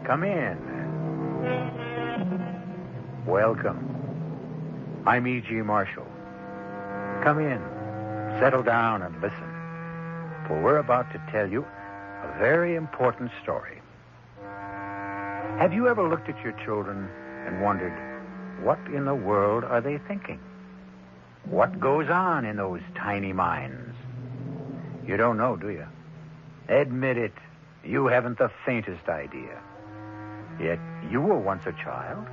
Come in. Welcome. I'm E.G. Marshall. Come in, settle down, and listen. For we're about to tell you a very important story. Have you ever looked at your children and wondered, what in the world are they thinking? What goes on in those tiny minds? You don't know, do you? Admit it. You haven't the faintest idea. Yet you were once a child.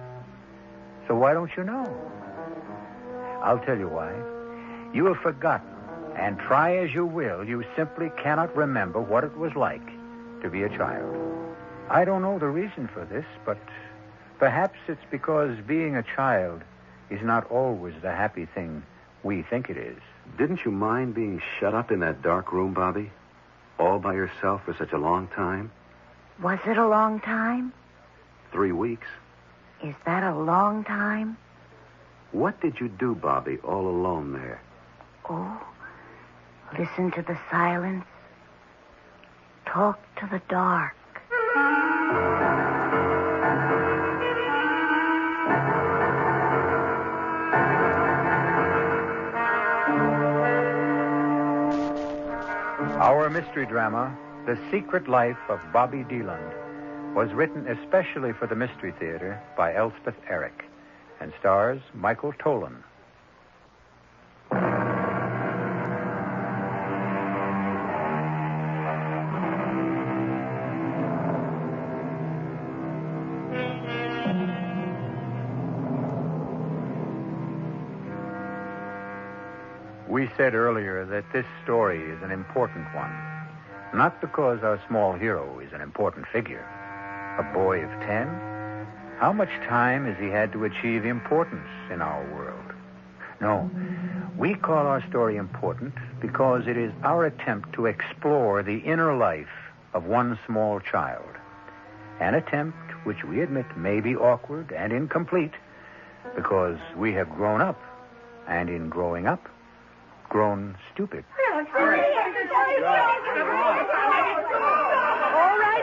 So why don't you know? I'll tell you why. You have forgotten, and try as you will, you simply cannot remember what it was like to be a child. I don't know the reason for this, but perhaps it's because being a child is not always the happy thing we think it is. Didn't you mind being shut up in that dark room, Bobby? All by yourself for such a long time? Was it a long time? 3 weeks. Is that a long time? What did you do, Bobby, all alone there? Oh, listen to the silence. Talk to the dark. Our mystery drama, The Secret Life of Bobby Deland, was written especially for the Mystery Theater by Elspeth Eric and stars Michael Tolan. We said earlier that this story is an important one, not because our small hero is an important figure. A boy of 10? How much time has he had to achieve importance in our world? No, we call our story important because it is our attempt to explore the inner life of one small child. An attempt which we admit may be awkward and incomplete because we have grown up, and in growing up, grown stupid. All right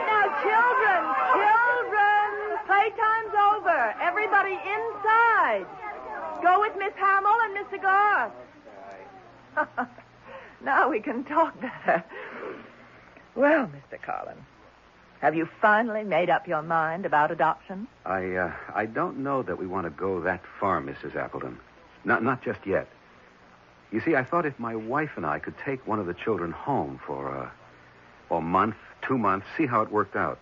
now, children, playtime's over. Everybody inside. Go with Miss Hamill and Mr. Garth. Now we can talk better. Well, Mr. Collins, have you finally made up your mind about adoption? I don't know that we want to go that far, Mrs. Appleton. Not just yet. You see, I thought if my wife and I could take one of the children home for a month, 2 months, see how it worked out.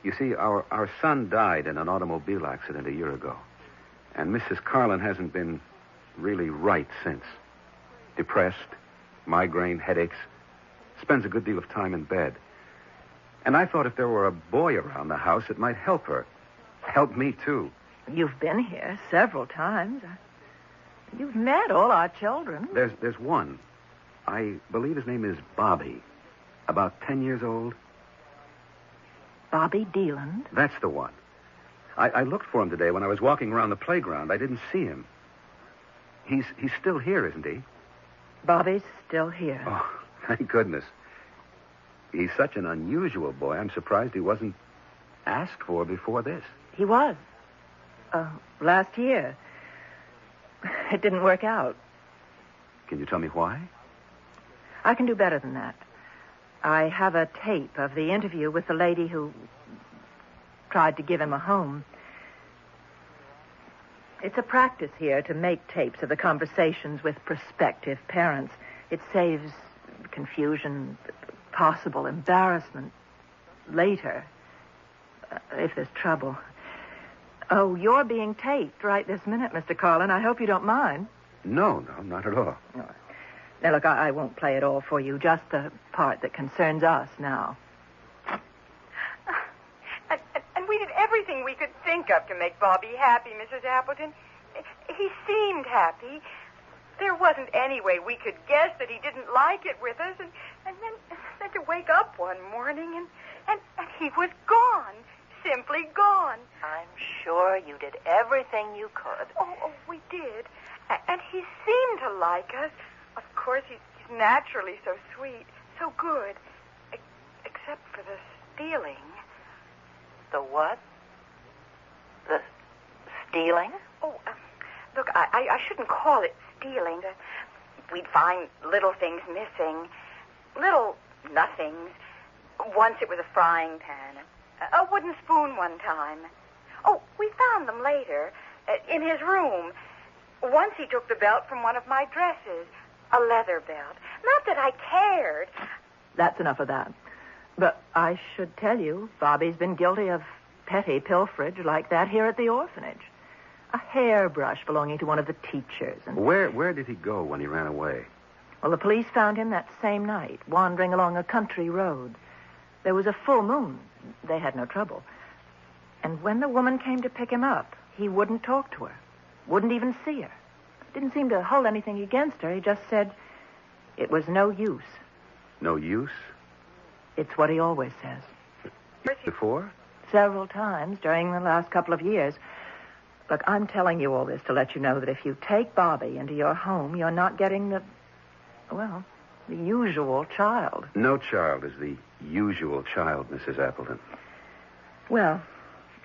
You see, our son died in an automobile accident a year ago. And Mrs. Carlin hasn't been really right since. Depressed, migraine, headaches, spends a good deal of time in bed. And I thought if there were a boy around the house, it might help her. Help me, too. You've been here several times. You've met all our children. There's one. I believe his name is Bobby. About 10 years old. Bobby Deland? That's the one. I looked for him today when I was walking around the playground. I didn't see him. He's still here, isn't he? Bobby's still here. Oh, thank goodness. He's such an unusual boy. I'm surprised he wasn't asked for before this. He was. Last year. It didn't work out. Can you tell me why? I can do better than that. I have a tape of the interview with the lady who tried to give him a home. It's a practice here to make tapes of the conversations with prospective parents. It saves confusion, possible embarrassment later, if there's trouble. Oh, you're being taped right this minute, Mr. Carlin. I hope you don't mind. No, not at all. Now, look, I won't play it all for you, just the part that concerns us now. And we did everything we could think of to make Bobby happy, Mrs. Appleton. He seemed happy. There wasn't any way we could guess that he didn't like it with us. And then to wake up one morning and he was gone. Simply gone. I'm sure you did everything you could. Oh, we did. And he seemed to like us. Of course, he's naturally so sweet, so good. Except for the stealing. The what? The stealing? Oh, look, I shouldn't call it stealing. We'd find little things missing. Little nothings. Once it was a frying pan. A wooden spoon one time. Oh, we found them later. In his room. Once he took the belt from one of my dresses. A leather belt. Not that I cared. That's enough of that. But I should tell you, Bobby's been guilty of petty pilferage like that here at the orphanage. A hairbrush belonging to one of the teachers. And Where did he go when he ran away? well, the police found him that same night, wandering along a country road. There was a full moon. They had no trouble. And when the woman came to pick him up, he wouldn't talk to her. Wouldn't even see her. Didn't seem to hold anything against her. He just said it was no use. No use? It's what he always says. Before? Several times during the last couple of years. Look, I'm telling you all this to let you know that if you take Bobby into your home, you're not getting the usual child. No child is the usual child, Mrs. Appleton. Well,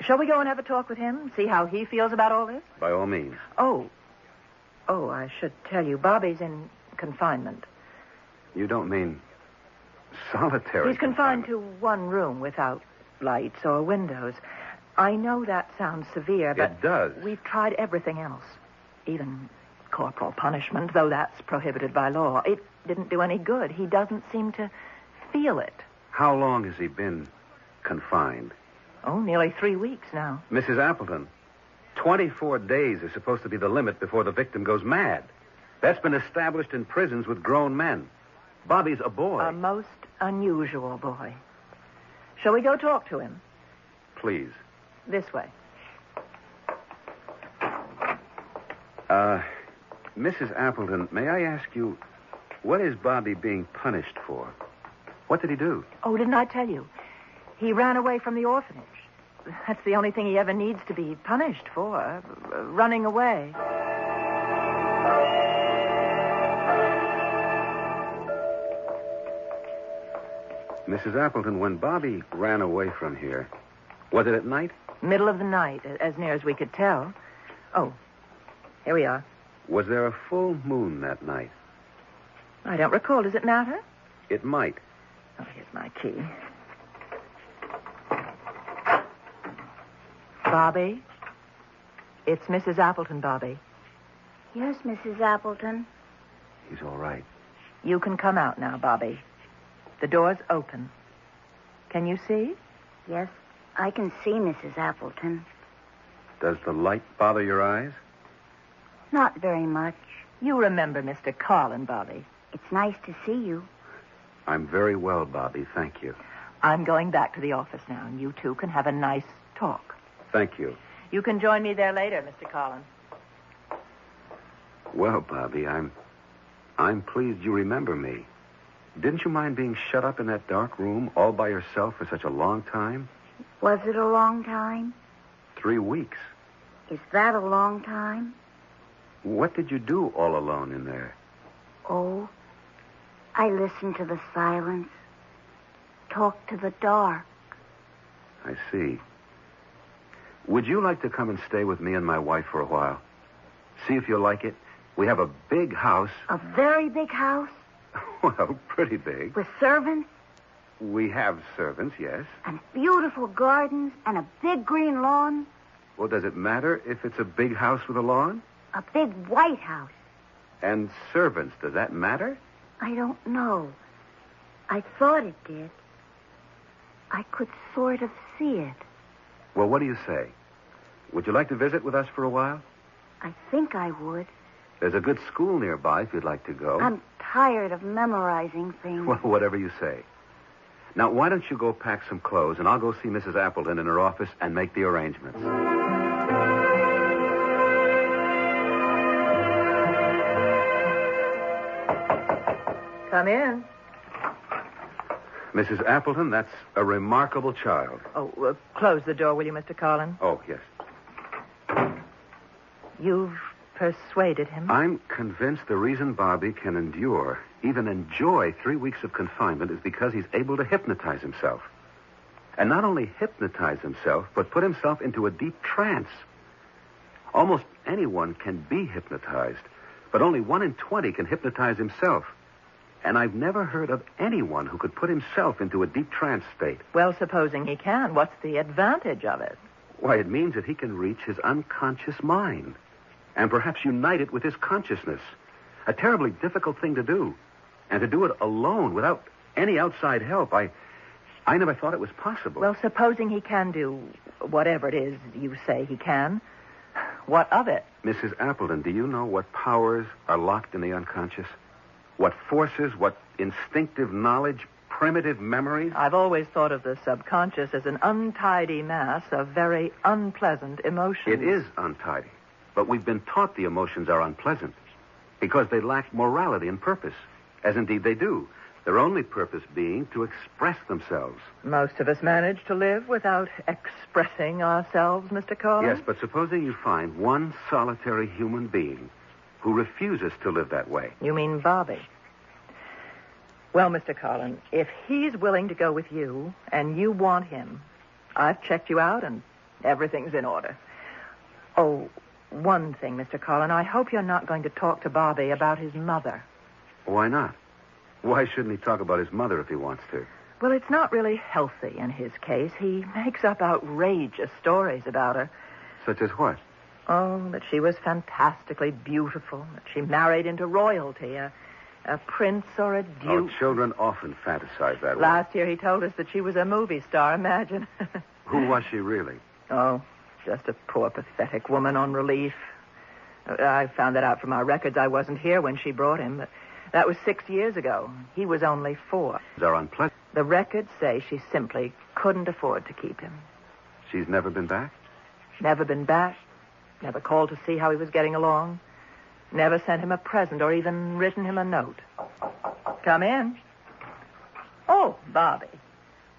shall we go and have a talk with him? See how he feels about all this? By all means. Oh, I should tell you, Bobby's in confinement. You don't mean solitary He's confined to one room without lights or windows. I know that sounds severe, but It does. we've tried everything else. Even corporal punishment, though that's prohibited by law. It didn't do any good. He doesn't seem to feel it. How long has he been confined? Oh, nearly 3 weeks now. Mrs. Appleton, 24 days is supposed to be the limit before the victim goes mad. That's been established in prisons with grown men. Bobby's a boy. A most unusual boy. Shall we go talk to him? Please. This way. Mrs. Appleton, may I ask you, what is Bobby being punished for? What did he do? Oh, didn't I tell you? He ran away from the orphanage. That's the only thing he ever needs to be punished for. Running away. Mrs. Appleton, when Bobby ran away from here, was it at night? Middle of the night, as near as we could tell. Oh, here we are. Was there a full moon that night? I don't recall. Does it matter? It might. Oh, here's my key. Bobby? It's Mrs. Appleton, Bobby. Yes, Mrs. Appleton. He's all right. You can come out now, Bobby. The door's open. Can you see? Yes, I can see Mrs. Appleton. Does the light bother your eyes? Not very much. You remember Mr. Carlin, Bobby. It's nice to see you. I'm very well, Bobby. Thank you. I'm going back to the office now, and you two can have a nice talk. Thank you. You can join me there later, Mr. Carlin. Well, Bobby, I'm pleased you remember me. Didn't you mind being shut up in that dark room all by yourself for such a long time? Was it a long time? 3 weeks. Is that a long time? What did you do all alone in there? Oh, I listened to the silence. Talked to the dark. I see. Would you like to come and stay with me and my wife for a while? See if you'll like it. We have a big house. A very big house? Well, pretty big. With servants? We have servants, yes. And beautiful gardens and a big green lawn? Well, does it matter if it's a big house with a lawn? A big white house. And servants, does that matter? I don't know. I thought it did. I could sort of see it. Well, what do you say? Would you like to visit with us for a while? I think I would. There's a good school nearby if you'd like to go. I'm tired of memorizing things. Well, whatever you say. Now, why don't you go pack some clothes, and I'll go see Mrs. Appleton in her office and make the arrangements. Come in. Mrs. Appleton, that's a remarkable child. Oh, close the door, will you, Mr. Carlin? Oh, yes. You've persuaded him? I'm convinced the reason Bobby can endure, even enjoy 3 weeks of confinement is because he's able to hypnotize himself. And not only hypnotize himself, but put himself into a deep trance. Almost anyone can be hypnotized, but only 1 in 20 can hypnotize himself. And I've never heard of anyone who could put himself into a deep trance state. Well, supposing he can, what's the advantage of it? Why, it means that he can reach his unconscious mind and perhaps unite it with his consciousness. A terribly difficult thing to do. And to do it alone without any outside help, I never thought it was possible. Well, supposing he can do whatever it is you say he can, what of it? Mrs. Appleton, do you know what powers are locked in the unconscious? What forces, what instinctive knowledge, primitive memories? I've always thought of the subconscious as an untidy mass of very unpleasant emotions. It is untidy, but we've been taught the emotions are unpleasant because they lack morality and purpose, as indeed they do. Their only purpose being to express themselves. Most of us manage to live without expressing ourselves, Mr. Carlin. Yes, but supposing you find one solitary human being who refuses to live that way. You mean Bobby? Well, Mr. Carlin, if he's willing to go with you and you want him, I've checked you out and everything's in order. Oh, one thing, Mr. Carlin, I hope you're not going to talk to Bobby about his mother. Why not? Why shouldn't he talk about his mother if he wants to? Well, it's not really healthy in his case. He makes up outrageous stories about her. Such as what? Oh, that she was fantastically beautiful, that she married into royalty, a prince or a duke. Oh, children often fantasize that way. Last year he told us that she was a movie star, imagine. Who was she really? Oh, just a poor, pathetic woman on relief. I found that out from our records. I wasn't here when she brought him, but that was 6 years ago. He was only 4. They're unpleasant. The records say she simply couldn't afford to keep him. She's never been back? Never been back. Never called to see how he was getting along. Never sent him a present or even written him a note. Come in. Oh, Bobby.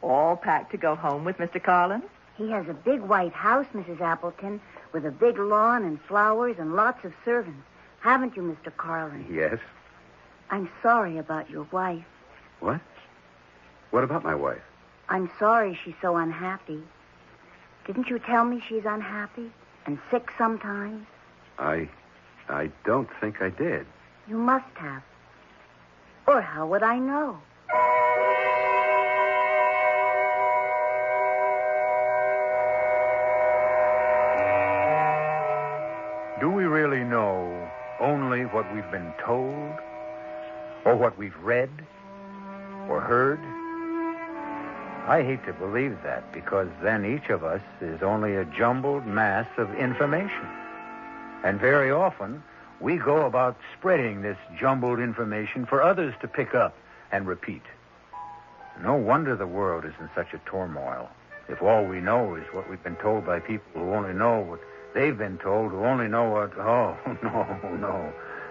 All packed to go home with Mr. Carlin? He has a big white house, Mrs. Appleton, with a big lawn and flowers and lots of servants. Haven't you, Mr. Carlin? Yes. I'm sorry about your wife. What? What about my wife? I'm sorry she's so unhappy. Didn't you tell me she's unhappy and sick sometimes? I don't think I did. You must have. Or how would I know? Do we really know only what we've been told? Or what we've read? Or heard? I hate to believe that, because then each of us is only a jumbled mass of information. And very often, we go about spreading this jumbled information for others to pick up and repeat. No wonder the world is in such a turmoil, if all we know is what we've been told by people who only know what they've been told, who only know what... Oh,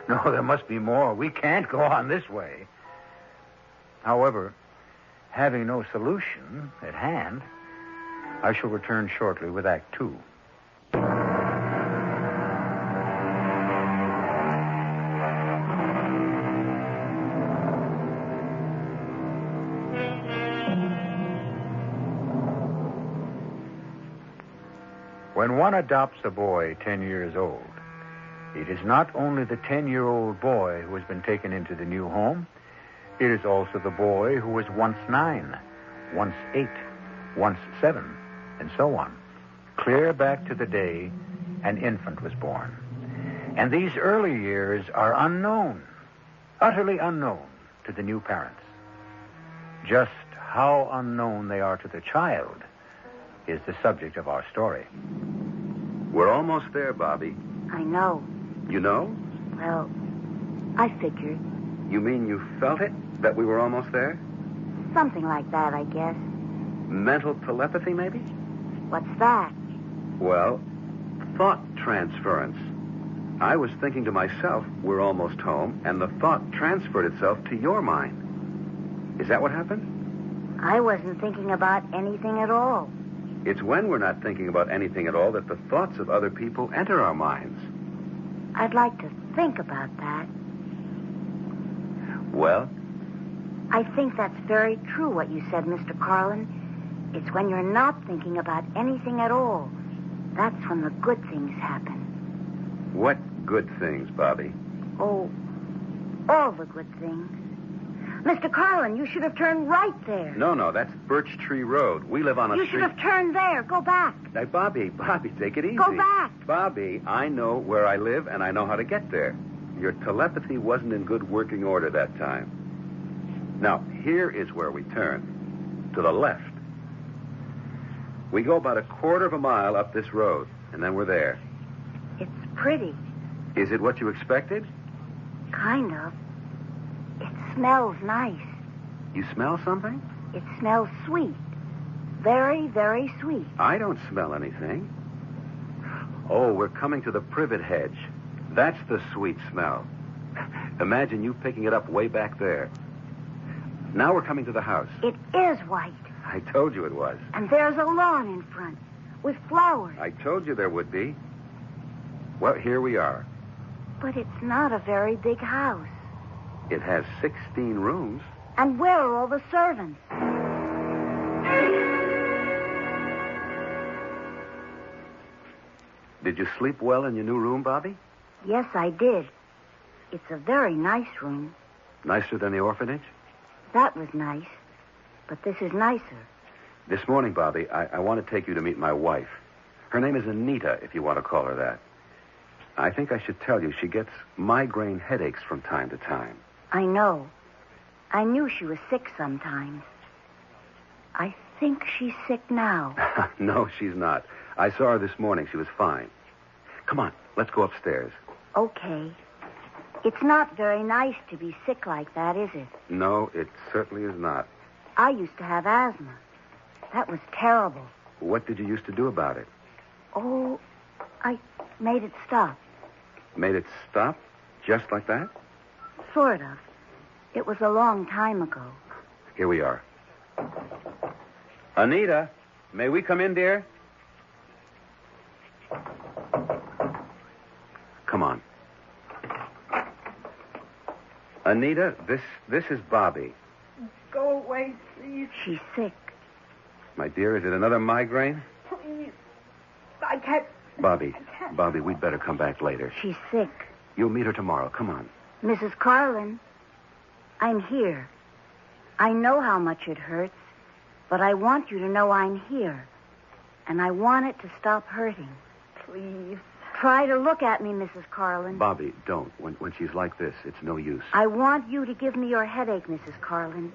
no, there must be more. We can't go on this way. However, having no solution at hand, I shall return shortly with Act 2. When one adopts a boy 10 years old, it is not only the 10-year-old boy who has been taken into the new home, it is also the boy who was once 9, once 8, once 7, and so on, clear back to the day an infant was born. And these early years are unknown, utterly unknown to the new parents. Just how unknown they are to the child is the subject of our story. We're almost there, Bobby. I know. You know? Well, I figured. You mean you felt it? That we were almost there? Something like that, I guess. Mental telepathy, maybe? What's that? Well, thought transference. I was thinking to myself, we're almost home, and the thought transferred itself to your mind. Is that what happened? I wasn't thinking about anything at all. It's when we're not thinking about anything at all that the thoughts of other people enter our minds. I'd like to think about that. Well? I think that's very true, what you said, Mr. Carlin. It's when you're not thinking about anything at all. That's when the good things happen. What good things, Bobby? Oh, all the good things. Mr. Carlin, you should have turned right there. No, that's Birch Tree Road. We live on a You street... should have turned there. Go back. Hey, Bobby, take it easy. Go back. Bobby, I know where I live, and I know how to get there. Your telepathy wasn't in good working order that time. Now, here is where we turn. To the left. We go about a quarter of a mile up this road, and then we're there. It's pretty. Is it what you expected? Kind of. It smells nice. You smell something? It smells sweet. Very, very sweet. I don't smell anything. Oh, we're coming to the privet hedge. That's the sweet smell. Imagine you picking it up way back there. Now we're coming to the house. It is white. I told you it was. And there's a lawn in front with flowers. I told you there would be. Well, here we are. But it's not a very big house. It has 16 rooms. And where are all the servants? Did you sleep well in your new room, Bobby? Yes, I did. It's a very nice room. Nicer than the orphanage? That was nice. But this is nicer. This morning, Bobby, I want to take you to meet my wife. Her name is Anita, if you want to call her that. I think I should tell you she gets migraine headaches from time to time. I know. I knew she was sick sometimes. I think she's sick now. No, she's not. I saw her this morning. She was fine. Come on, let's go upstairs. Okay. It's not very nice to be sick like that, is it? No, it certainly is not. I used to have asthma. That was terrible. What did you used to do about it? Oh, I made it stop. Made it stop? Just like that? Sort of. It was a long time ago. Here we are. Anita, may we come in, dear? Come on. Anita, this is Bobby. Go away, please. She's sick. My dear, is it another migraine? Please. I can't. Bobby, we'd better come back later. She's sick. You'll meet her tomorrow. Come on. Mrs. Carlin, I'm here. I know how much it hurts, but I want you to know I'm here. And I want it to stop hurting. Please. Try to look at me, Mrs. Carlin. Bobby, don't. When she's like this, it's no use. I want you to give me your headache, Mrs. Carlin.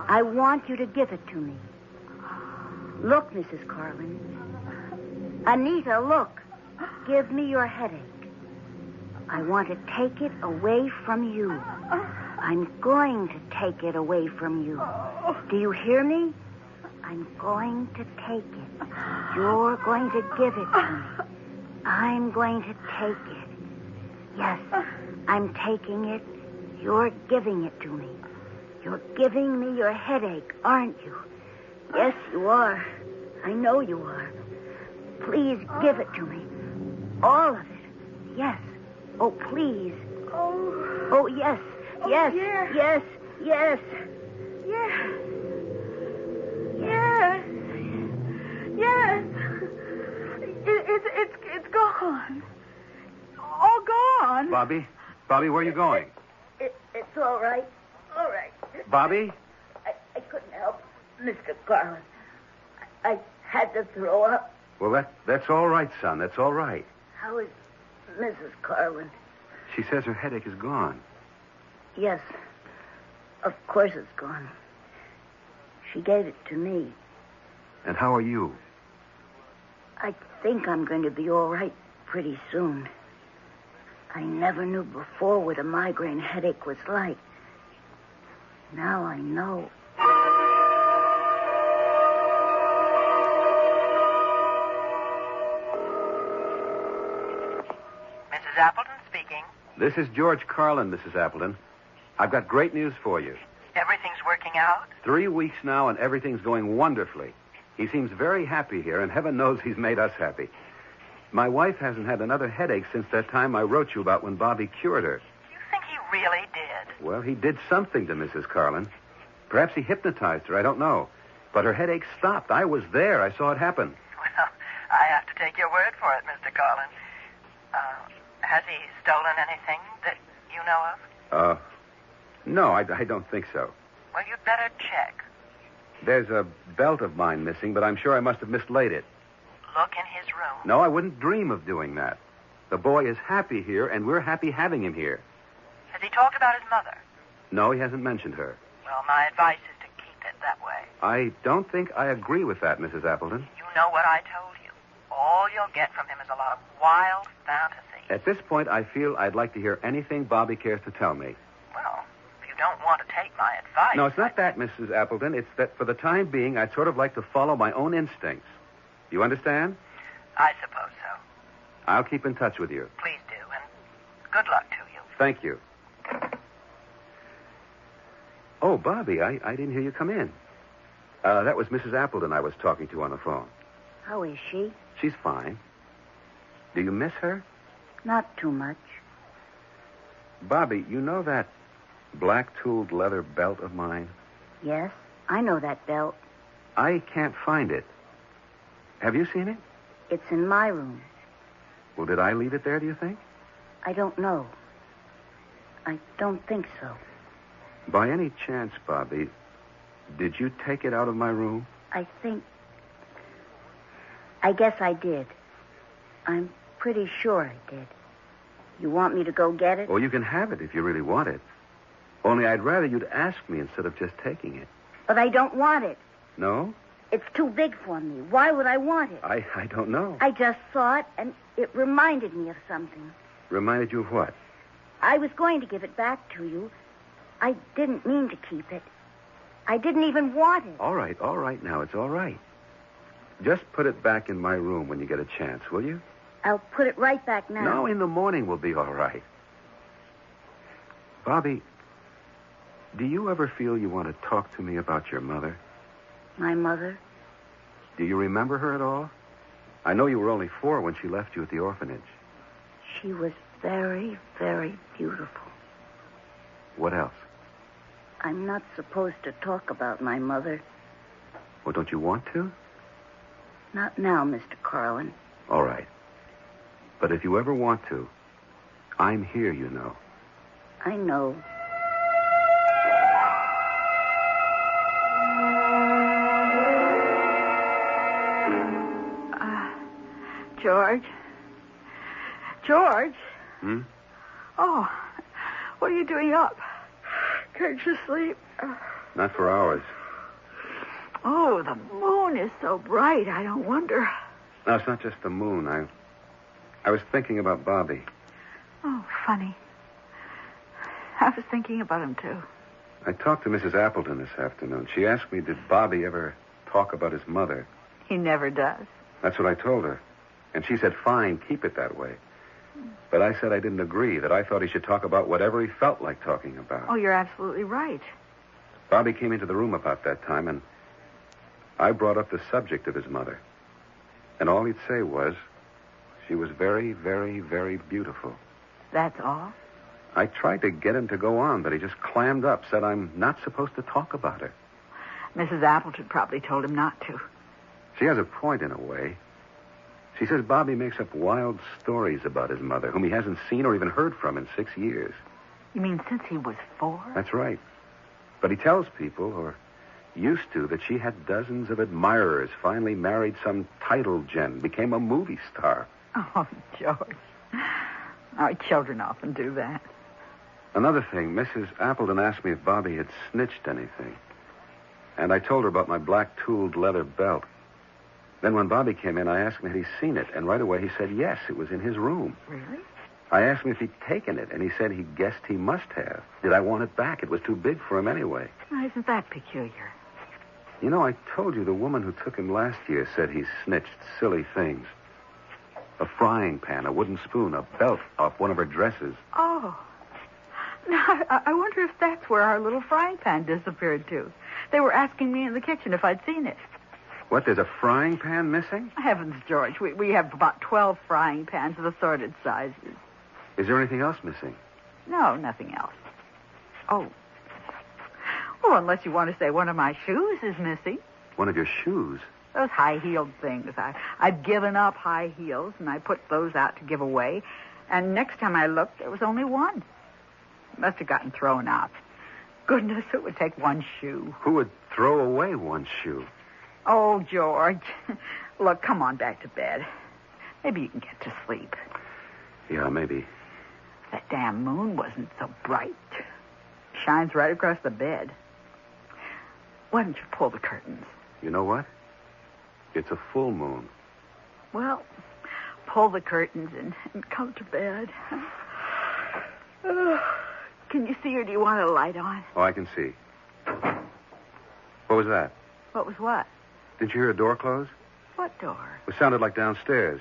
I want you to give it to me. Look, Mrs. Carlin. Anita, look. Give me your headache. I want to take it away from you. I'm going to take it away from you. Do you hear me? I'm going to take it. You're going to give it to me. I'm going to take it. Yes, I'm taking it. You're giving it to me. You're giving me your headache, aren't you? Yes, you are. I know you are. Please give it to me. All of it. Yes. Oh, please. Oh, yes. Yes. Yeah. Yes. Yes. Yes. Yes. Yes. It's gone. All gone. Bobby, where are you going? It's all right. All right. Bobby? I couldn't help Mr. Carlin. I had to throw up. Well, that's all right, son. That's all right. How is Mrs. Carlin? She says her headache is gone. Yes. Of course it's gone. She gave it to me. And how are you? I think I'm going to be all right pretty soon. I never knew before what a migraine headache was like. Now I know. Mrs. Appleton speaking. This is George Carlin, Mrs. Appleton. I've got great news for you. Everything's working out? 3 weeks now, and everything's going wonderfully. He seems very happy here, and heaven knows he's made us happy. My wife hasn't had another headache since that time I wrote you about when Bobby cured her. You think he really did? Well, he did something to Mrs. Carlin. Perhaps he hypnotized her. I don't know. But her headache stopped. I was there. I saw it happen. Well, I have to take your word for it, Mr. Carlin. Has he stolen anything that you know of? No, I don't think so. Well, you'd better check. There's a belt of mine missing, but I'm sure I must have mislaid it. Look in his room. No, I wouldn't dream of doing that. The boy is happy here, and we're happy having him here. Has he talked about his mother? No, he hasn't mentioned her. Well, my advice is to keep it that way. I don't think I agree with that, Mrs. Appleton. You know what I told you. All you'll get from him is a lot of wild fantasy. At this point, I feel I'd like to hear anything Bobby cares to tell me. Well, if you don't want to take my advice... No, it's not that, Mrs. Appleton. It's that for the time being, I'd sort of like to follow my own instincts. You understand? I suppose so. I'll keep in touch with you. Please do, and good luck to you. Thank you. Oh, Bobby, I didn't hear you come in. That was Mrs. Appleton I was talking to on the phone. How is she? She's fine. Do you miss her? Not too much. Bobby, you know that black-tooled leather belt of mine? Yes, I know that belt. I can't find it. Have you seen it? It's in my room. Well, did I leave it there, do you think? I don't know. I don't think so. By any chance, Bobby, did you take it out of my room? I guess I did. I'm pretty sure I did. You want me to go get it? Oh, you can have it if you really want it. Only I'd rather you'd ask me instead of just taking it. But I don't want it. No? It's too big for me. Why would I want it? I don't know. I just saw it, and it reminded me of something. Reminded you of what? I was going to give it back to you. I didn't mean to keep it. I didn't even want it. All right now. It's all right. Just put it back in my room when you get a chance, will you? I'll put it right back now. No, in the morning will be all right. Bobby, do you ever feel you want to talk to me about your mother? My mother? Do you remember her at all? I know you were only 4 when she left you at the orphanage. She was very, very beautiful. What else? I'm not supposed to talk about my mother. Well, don't you want to? Not now, Mr. Carlin. All right. But if you ever want to, I'm here, you know. I know. George? George? Hmm? Oh, what are you doing up? Can't you sleep? Not for hours. Oh, the moon is so bright. I don't wonder. No, it's not just the moon. I was thinking about Bobby. Oh, funny. I was thinking about him, too. I talked to Mrs. Appleton this afternoon. She asked me, did Bobby ever talk about his mother? He never does. That's what I told her. And she said, fine, keep it that way. But I said I didn't agree, that I thought he should talk about whatever he felt like talking about. Oh, you're absolutely right. Bobby came into the room about that time, and I brought up the subject of his mother. And all he'd say was, she was very, very, very beautiful. That's all? I tried to get him to go on, but he just clammed up, said I'm not supposed to talk about her. Mrs. Appleton probably told him not to. She has a point in a way. She says Bobby makes up wild stories about his mother, whom he hasn't seen or even heard from in 6 years. You mean since he was 4? That's right. But he tells people, or used to, that she had dozens of admirers, finally married some title gen, became a movie star. Oh, George. Our children often do that. Another thing, Mrs. Appleton asked me if Bobby had snitched anything. And I told her about my black-tooled leather belt. Then when Bobby came in, I asked him had he seen it, and right away he said yes, it was in his room. Really? I asked him if he'd taken it, and he said he guessed he must have. Did I want it back? It was too big for him anyway. Oh, isn't that peculiar? You know, I told you the woman who took him last year said he snitched silly things. A frying pan, a wooden spoon, a belt off one of her dresses. Oh. Now, I wonder if that's where our little frying pan disappeared to. They were asking me in the kitchen if I'd seen it. What, there's a frying pan missing? Heavens, George, we have about 12 frying pans of assorted sizes. Is there anything else missing? No, nothing else. Oh, unless you want to say one of my shoes is missing. one of your shoes. Those high-heeled things. I'd given up high heels, and I put those out to give away. And next time I looked, there was only one. Must have gotten thrown out. Goodness, it would take one shoe. Who would throw away one shoe? Oh, George. Look, come on back to bed. Maybe you can get to sleep. Yeah, maybe. That damn moon wasn't so bright. Shines right across the bed. Why don't you pull the curtains? You know what? It's a full moon. Well, pull the curtains and come to bed. Can you see, or do you want a light on? Oh, I can see. What was that? What was what? Did you hear a door close? What door? It sounded like downstairs.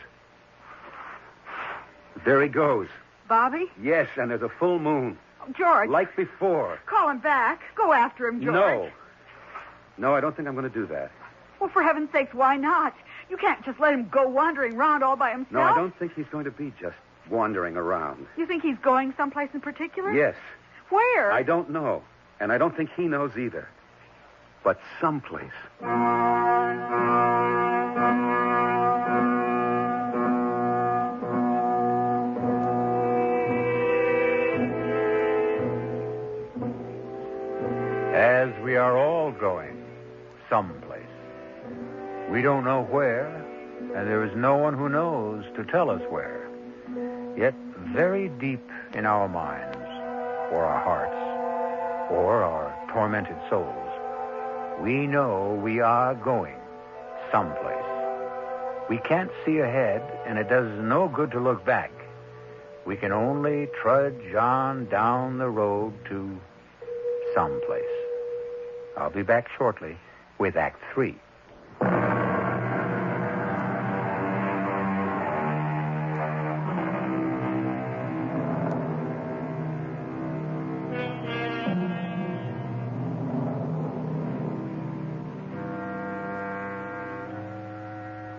There he goes. Bobby? Yes, and there's a full moon. Oh, George. Like before. Call him back. Go after him, George. No, I don't think I'm going to do that. Well, for heaven's sakes, why not? You can't just let him go wandering around all by himself. No, I don't think he's going to be just wandering around. You think he's going someplace in particular? Yes. Where? I don't know. And I don't think he knows either. But someplace. As we are all going someplace. We don't know where, and there is no one who knows to tell us where. Yet very deep in our minds, or our hearts, or our tormented souls, we know we are going someplace. We can't see ahead, and it does no good to look back. We can only trudge on down the road to someplace. I'll be back shortly with Act 3.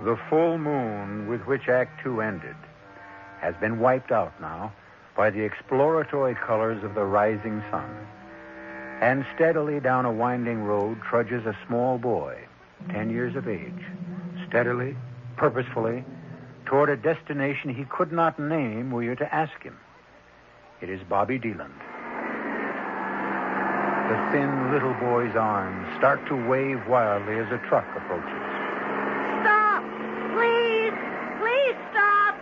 The full moon with which Act 2 ended has been wiped out now by the exploratory colors of the rising sun. And steadily down a winding road trudges a small boy, 10 years of age, steadily, purposefully, toward a destination he could not name were you to ask him. It is Bobby Deland. The thin little boy's arms start to wave wildly as a truck approaches. Stop! Please! Please stop!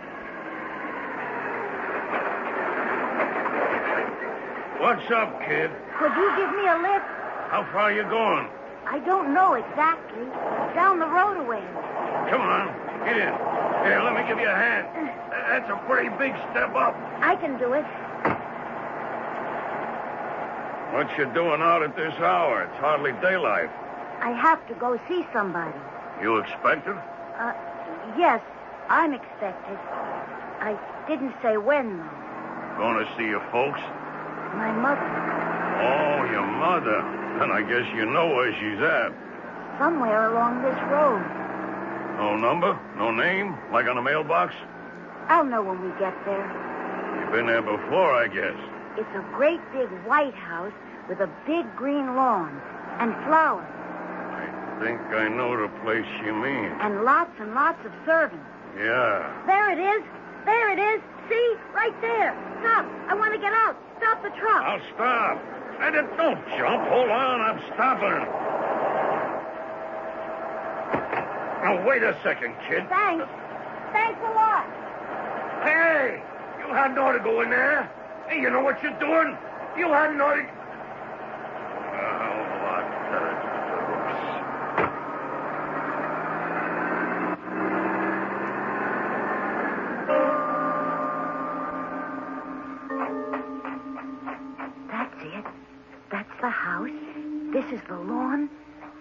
What's up, kid? Could you give me a lift? How far are you going? I don't know exactly. Down the road a ways. Come on, get in. Here, let me give you a hand. That's a pretty big step up. I can do it. What you doing out at this hour? It's hardly daylight. I have to go see somebody. You expected? Yes, I'm expected. I didn't say when, though. Going to see your folks? My mother. Oh, your mother. Then I guess you know where she's at. Somewhere along this road. No number? No name? Like on a mailbox? I'll know when we get there. You've been there before, I guess. It's a great big white house with a big green lawn and flowers. I think I know the place you mean. And lots of servants. Yeah. There it is. There it is. See? Right there. Stop. I want to get out. Stop the truck. I'll stop. And don't jump. Hold on. I'm stopping. Now, wait a second, kid. Thanks. Thanks a lot. Hey! You hadn't ought to go in there. Hey, you know what you're doing? You hadn't ought to... That's it. That's the house. This is the lawn.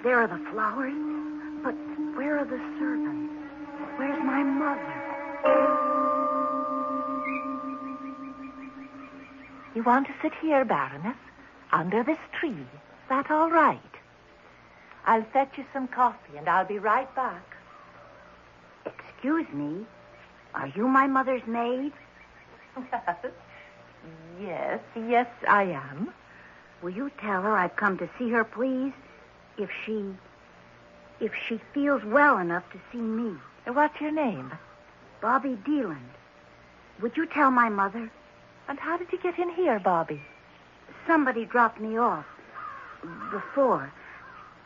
There are the flowers. But where are the servants? Where's my mother? You want to sit here, Baroness? Under this tree. Is that all right? I'll fetch you some coffee, and I'll be right back. Excuse me. Are you my mother's maid? Yes, I am. Will you tell her I've come to see her, please? If she if she feels well enough to see me. What's your name? Bobby Deland. Would you tell my mother? And how did you get in here, Bobby? Somebody dropped me off. Before.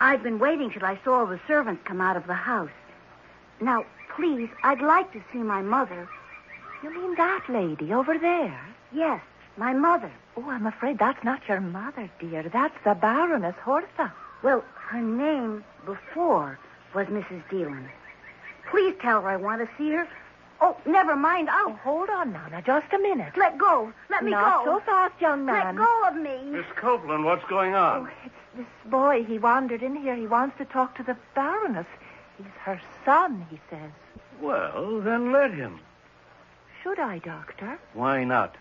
I'd been waiting till I saw all the servants come out of the house. Now, please, I'd like to see my mother. You mean that lady over there? Yes, my mother. Oh, I'm afraid that's not your mother, dear. That's the Baroness Hortha. Well, her name before was Mrs. Deland. Please tell her I want to see her. Oh, never mind. Oh, hold on now. Just a minute. Let go. Let me Not go. so fast, young man. Let go of me. Miss Copeland, what's going on? Oh, it's this boy. He wandered in here. He wants to talk to the Baroness. He's her son, he says. Well, then let him. Should I, Doctor? Why not?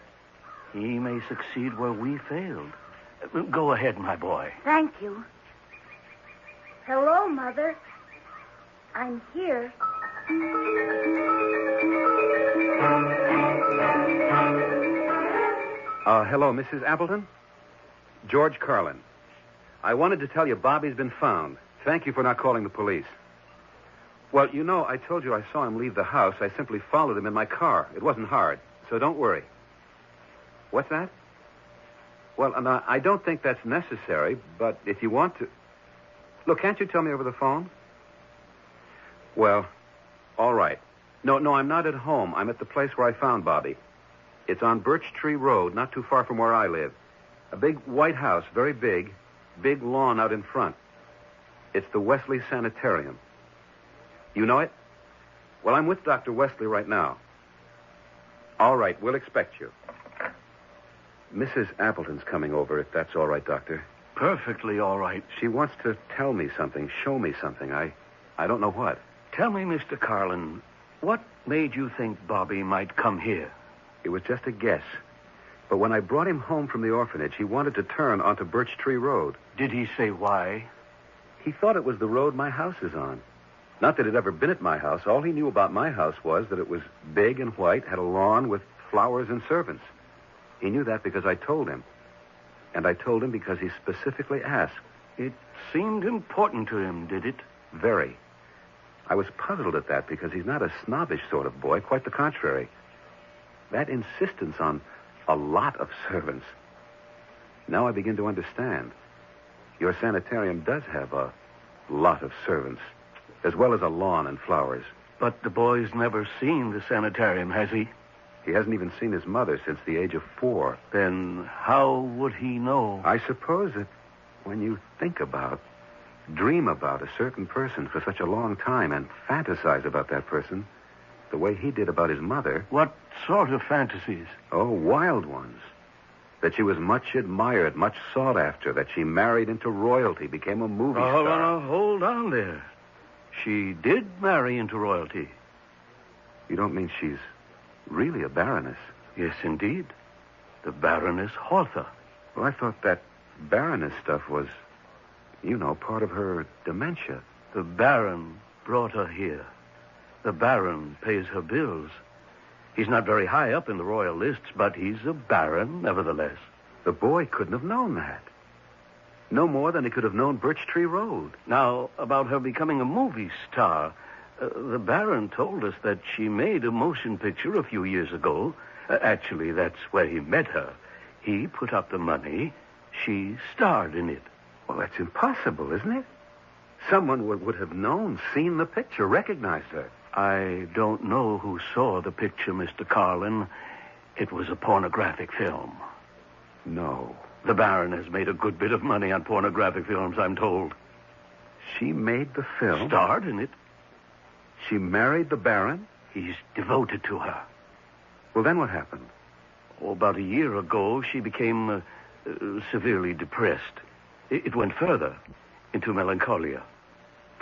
He may succeed where we failed. Go ahead, my boy. Thank you. Hello, Mother. I'm here. Hello, Mrs. Appleton? George Carlin. I wanted to tell you Bobby's been found. Thank you for not calling the police. Well, you know, I told you I saw him leave the house. I simply followed him in my car. It wasn't hard, so don't worry. What's that? Well, I don't think that's necessary, but if you want to... Look, can't you tell me over the phone? Well, all right. No, I'm not at home. I'm at the place where I found Bobby. It's on Birch Tree Road, not too far from where I live. A big white house, very big. Big lawn out in front. It's the Wesley Sanitarium. You know it? Well, I'm with Dr. Wesley right now. All right, we'll expect you. Mrs. Appleton's coming over, if that's all right, Doctor. Perfectly all right. She wants to tell me something, show me something. I don't know what. Tell me, Mr. Carlin, what made you think Bobby might come here? It was just a guess. But when I brought him home from the orphanage, he wanted to turn onto Birch Tree Road. Did he say why? He thought it was the road my house is on. Not that it had ever been at my house. All he knew about my house was that it was big and white, had a lawn with flowers and servants. He knew that because I told him. And I told him because he specifically asked. It seemed important to him, did it? Very. I was puzzled at that because he's not a snobbish sort of boy, quite the contrary. That insistence on a lot of servants. Now I begin to understand. Your sanitarium does have a lot of servants, as well as a lawn and flowers. But the boy's never seen the sanitarium, has he? He hasn't even seen his mother since the age of 4. Then how would he know? I suppose that when you dream about a certain person for such a long time and fantasize about that person the way he did about his mother... What sort of fantasies? Oh, wild ones. That she was much admired, much sought after, that she married into royalty, became a movie star. Hold on there. She did marry into royalty. You don't mean she's really a baroness? Yes, indeed. The Baroness Hortha. Well, I thought that baroness stuff was, part of her dementia. The Baron brought her here. The Baron pays her bills. He's not very high up in the royal lists, but he's a baron, nevertheless. The boy couldn't have known that. No more than he could have known Birch Tree Road. Now, about her becoming a movie star, the Baron told us that she made a motion picture a few years ago. Actually, that's where he met her. He put up the money. She starred in it. Well, that's impossible, isn't it? Someone would have known, seen the picture, recognized her. I don't know who saw the picture, Mr. Carlin. It was a pornographic film. No. The Baron has made a good bit of money on pornographic films, I'm told. She made the film? Starred in it. She married the Baron? He's devoted to her. Well, then what happened? About a year ago, she became severely depressed. It went further, into melancholia.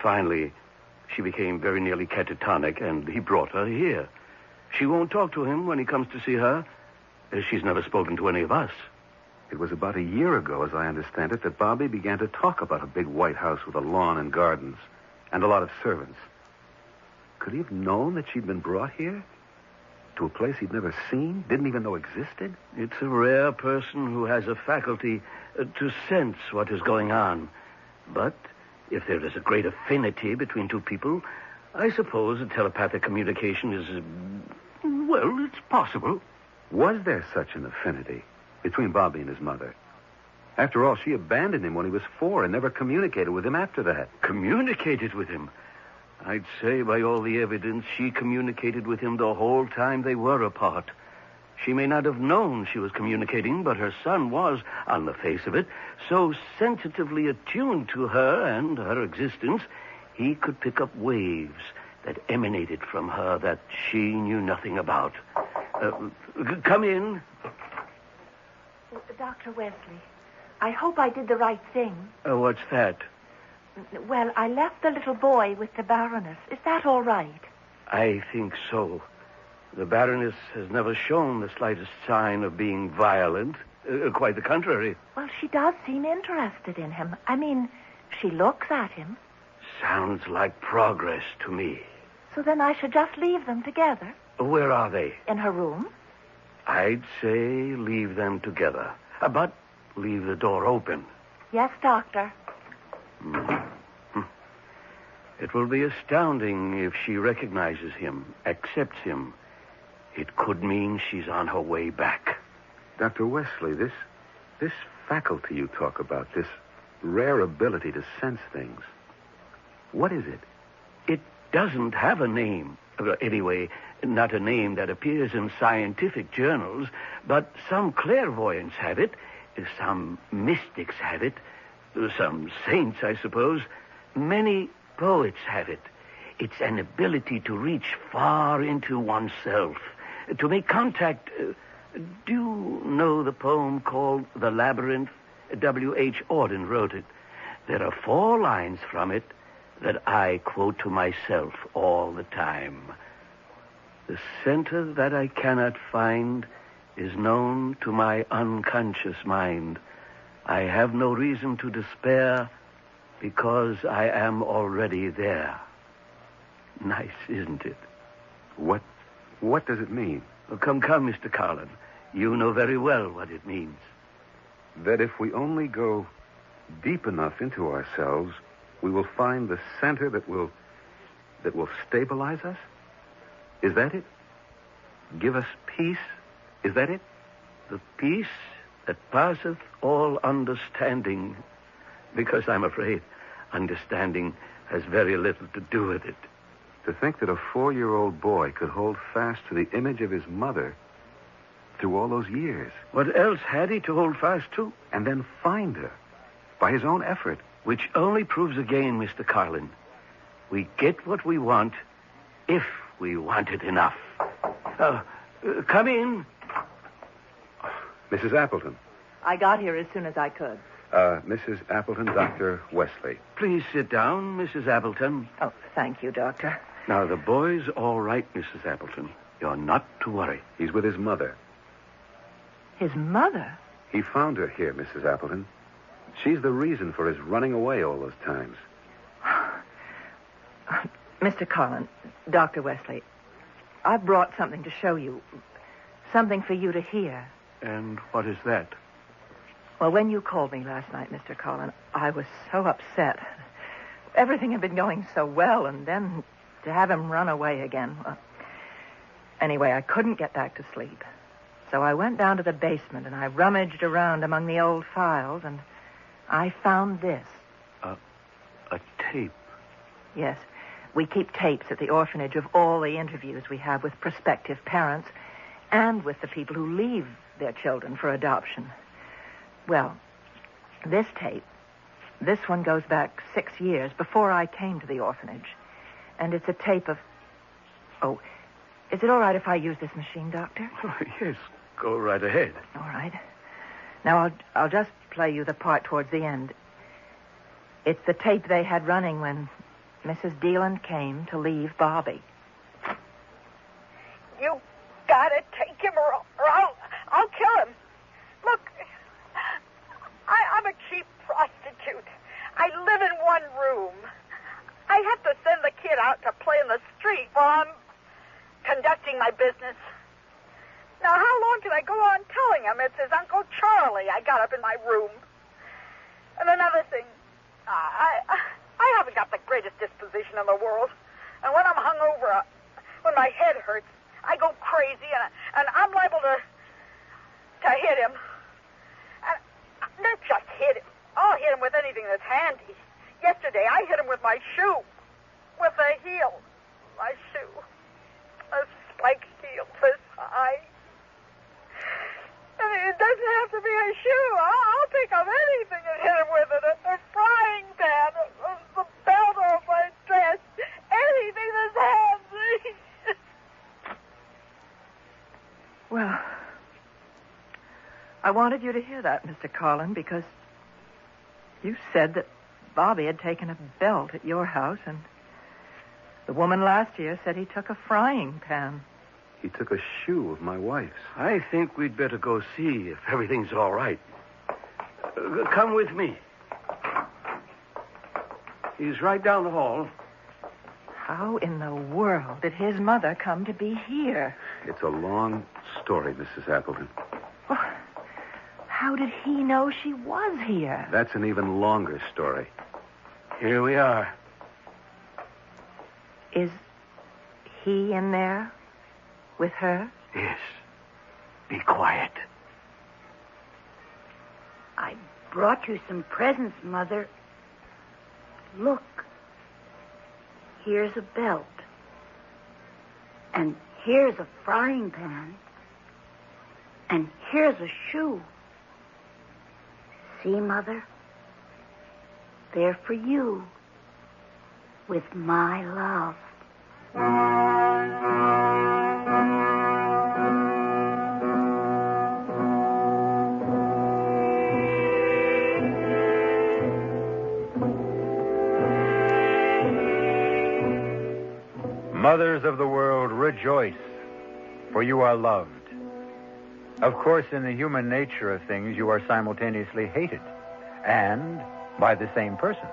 Finally, she became very nearly catatonic, and he brought her here. She won't talk to him when he comes to see her. She's never spoken to any of us. It was about a year ago, as I understand it, that Bobby began to talk about a big white house with a lawn and gardens, and a lot of servants. Could he have known that she'd been brought here? To a place he'd never seen, didn't even know existed? It's a rare person who has a faculty to sense what is going on. But If there is a great affinity between two people, I suppose a telepathic communication is, well, it's possible. Was there such an affinity between Bobby and his mother? After all, she abandoned him when he was 4 and never communicated with him after that. Communicated with him? I'd say by all the evidence she communicated with him the whole time they were apart. She may not have known she was communicating, but her son was, on the face of it, so sensitively attuned to her and her existence, he could pick up waves that emanated from her that she knew nothing about. Come in. Dr. Wesley, I hope I did the right thing. What's that? Well, I left the little boy with the Baroness. Is that all right? I think so. The Baroness has never shown the slightest sign of being violent. Quite the contrary. Well, she does seem interested in him. I mean, she looks at him. Sounds like progress to me. So then I should just leave them together? Where are they? In her room. I'd say leave them together. But leave the door open. Yes, Doctor. It will be astounding if she recognizes him, accepts him. It could mean she's on her way back. Dr. Wesley, this faculty you talk about, this rare ability to sense things, what is it? It doesn't have a name. Anyway, not a name that appears in scientific journals, but some clairvoyants have it, some mystics have it, some saints, I suppose. Many poets have it. It's an ability to reach far into oneself, to make contact. Do you know the poem called The Labyrinth? W.H. Auden wrote it. There are 4 lines from it that I quote to myself all the time. The center that I cannot find is known to my unconscious mind. I have no reason to despair because I am already there. Nice, isn't it? What does it mean? Oh, come, Mr. Carlin. You know very well what it means. That if we only go deep enough into ourselves, we will find the center that will stabilize us? Is that it? Give us peace? Is that it? The peace that passeth all understanding, because I'm afraid understanding has very little to do with it. To think that a 4-year-old boy could hold fast to the image of his mother through all those years. What else had he to hold fast to? And then find her by his own effort. Which only proves again, Mr. Carlin, we get what we want if we want it enough. Come in. Mrs. Appleton. I got here as soon as I could. Mrs. Appleton, Dr. Wesley. Please sit down, Mrs. Appleton. Oh, thank you, Doctor. Now, the boy's all right, Mrs. Appleton. You're not to worry. He's with his mother. His mother? He found her here, Mrs. Appleton. She's the reason for his running away all those times. Mr. Carlin, Dr. Wesley, I brought something to show you. Something for you to hear. And what is that? Well, when you called me last night, Mr. Carlin, I was so upset. Everything had been going so well, and then to have him run away again. Anyway, I couldn't get back to sleep. So I went down to the basement, and I rummaged around among the old files, and I found this. A tape? Yes. We keep tapes at the orphanage of all the interviews we have with prospective parents and with the people who leave their children for adoption. Well, this tape, this one goes back 6 years before I came to the orphanage. And it's a tape of... Oh, is it all right if I use this machine, Doctor? Oh, yes, go right ahead. All right. Now, I'll just play you the part towards the end. It's the tape they had running when Mrs. Deland came to leave Bobby. You gotta take him or I'll kill him. Look, I'm a cheap prostitute. I live in one room. I have to send the kid out to play in the street while I'm conducting my business. Now, how long can I go on telling him it's his Uncle Charlie I got up in my room? And another thing, I greatest disposition in the world. And when I'm hungover, when my head hurts, I go crazy, and I'm liable to hit him. And not just hit him. I'll hit him with anything that's handy. Yesterday, I hit him with my shoe. With the heel. My shoe. A spiked heel this high. And it doesn't have to be a shoe. I'll pick up anything and hit him with it. A frying pan. The belt off my dress. Anything that's handy. Well, I wanted you to hear that, Mr. Carlin, because you said that Bobby had taken a belt at your house, and the woman last year said he took a frying pan. He took a shoe of my wife's. I think we'd better go see if everything's all right. Come with me. He's right down the hall. How in the world did his mother come to be here? It's a long story, Mrs. Appleton. Well, how did he know she was here? That's an even longer story. Here we are. Is he in there with her? Yes. Be quiet. I brought you some presents, Mother. Look. Here's a belt. And here's a frying pan. And here's a shoe. See, Mother? They're for you. With my love. Mothers of the world, rejoice, for you are loved. Of course, in the human nature of things, you are simultaneously hated, and by the same person.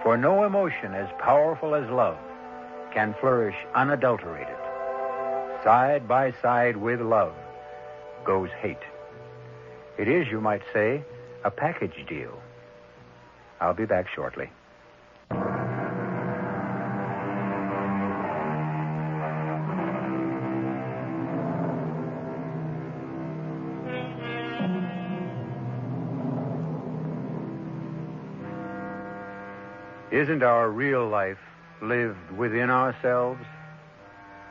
For no emotion as powerful as love can flourish unadulterated. Side by side with love goes hate. It is, you might say, a package deal. I'll be back shortly. Isn't our real life lived within ourselves?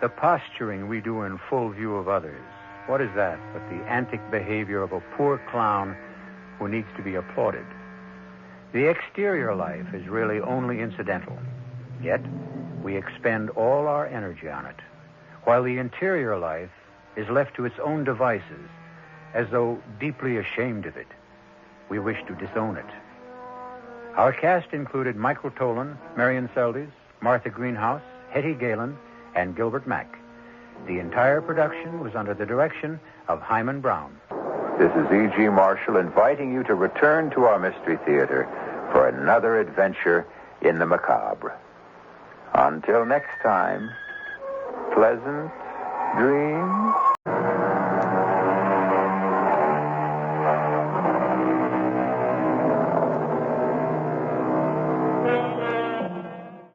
The posturing we do in full view of others, what is that but the antic behavior of a poor clown who needs to be applauded? The exterior life is really only incidental, yet we expend all our energy on it, while the interior life is left to its own devices, as though deeply ashamed of it. We wish to disown it. Our cast included Michael Tolan, Marion Seldes, Martha Greenhouse, Hetty Galen, and Gilbert Mack. The entire production was under the direction of Himan Brown. This is E.G. Marshall inviting you to return to our Mystery Theater for another adventure in the macabre. Until next time, pleasant dreams.